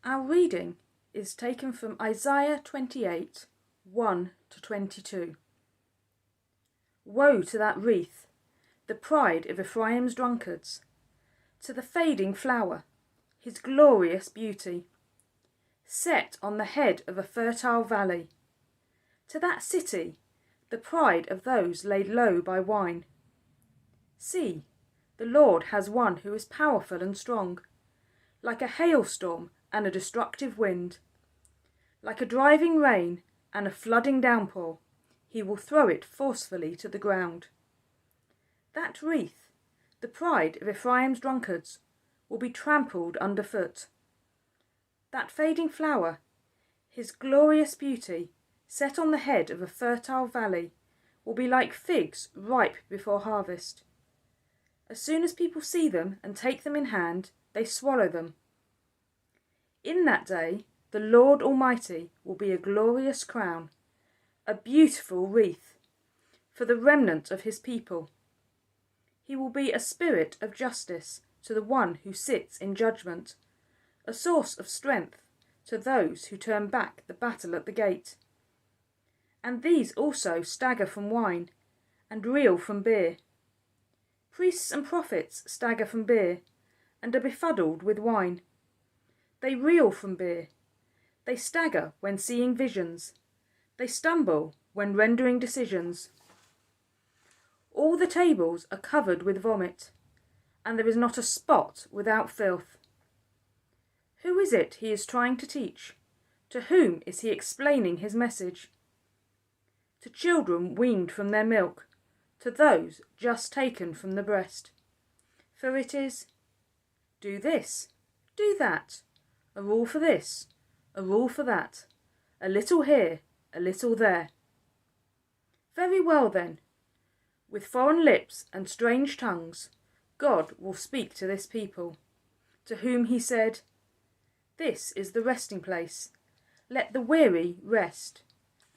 Our reading is taken from Isaiah 28, 1-22. Woe to that wreath, the pride of Ephraim's drunkards, to the fading flower, his glorious beauty, set on the head of a fertile valley, to that city, the pride of those laid low by wine. See, the Lord has one who is powerful and strong, like a hailstorm and a destructive wind. Like a driving rain and a flooding downpour, he will throw it forcefully to the ground. That wreath, the pride of Ephraim's drunkards, will be trampled underfoot. That fading flower, his glorious beauty, set on the head of a fertile valley, will be like figs ripe before harvest. As soon as people see them and take them in hand, they swallow them. In that day, the Lord Almighty will be a glorious crown, a beautiful wreath, for the remnant of his people. He will be a spirit of justice to the one who sits in judgment, a source of strength to those who turn back the battle at the gate. And these also stagger from wine, and reel from beer. Priests and prophets stagger from beer, and are befuddled with wine. They reel from beer. They stagger when seeing visions. They stumble when rendering decisions. All the tables are covered with vomit, and there is not a spot without filth. Who is it he is trying to teach? To whom is he explaining his message? To children weaned from their milk, to those just taken from the breast. For it is, do this, do that, a rule for this, a rule for that, a little here, a little there. Very well then, with foreign lips and strange tongues, God will speak to this people, to whom he said, this is the resting place, let the weary rest,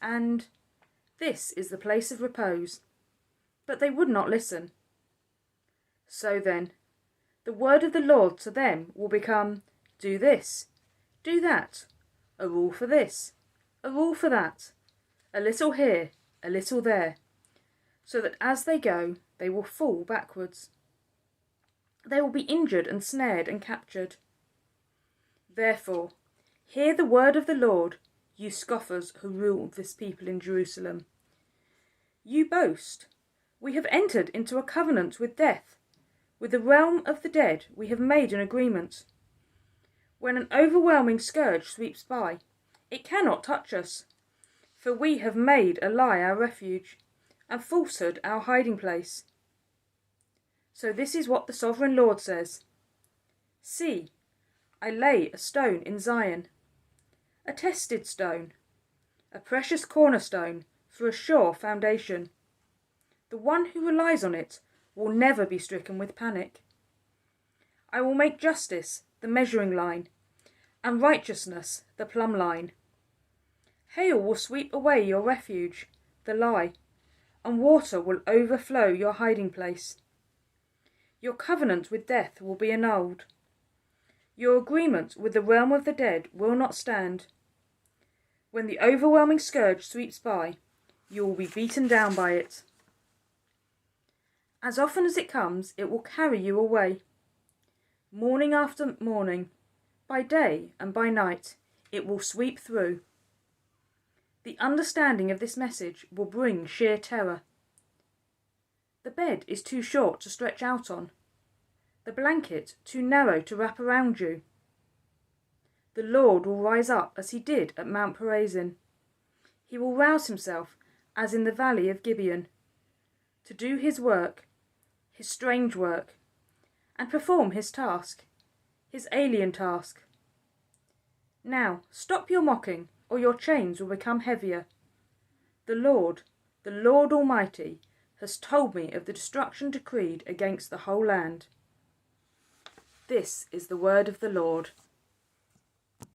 and this is the place of repose. But they would not listen. So then, the word of the Lord to them will become, do this, do that, a rule for this, a rule for that, a little here, a little there, so that as they go, they will fall backwards. They will be injured and snared and captured. Therefore, hear the word of the Lord, you scoffers who rule this people in Jerusalem. You boast, we have entered into a covenant with death. With the realm of the dead we have made an agreement. When an overwhelming scourge sweeps by, it cannot touch us, for we have made a lie our refuge, and falsehood our hiding place. So this is what the sovereign Lord says. See, I lay a stone in Zion, a tested stone, a precious cornerstone for a sure foundation. The one who relies on it will never be stricken with panic. I will make justice the measuring line, and righteousness the plumb line. Hail will sweep away your refuge, the lie, and water will overflow your hiding place. Your covenant with death will be annulled. Your agreement with the realm of the dead will not stand. When the overwhelming scourge sweeps by, you will be beaten down by it. As often as it comes, it will carry you away. Morning after morning, by day and by night, it will sweep through. The understanding of this message will bring sheer terror. The bed is too short to stretch out on, the blanket too narrow to wrap around you. The Lord will rise up as he did at Mount Perazim. He will rouse himself as in the valley of Gibeon, to do his work, his strange work, and perform his task, his alien task. Now stop your mocking, or your chains will become heavier. The Lord Almighty, has told me of the destruction decreed against the whole land. This is the word of the Lord.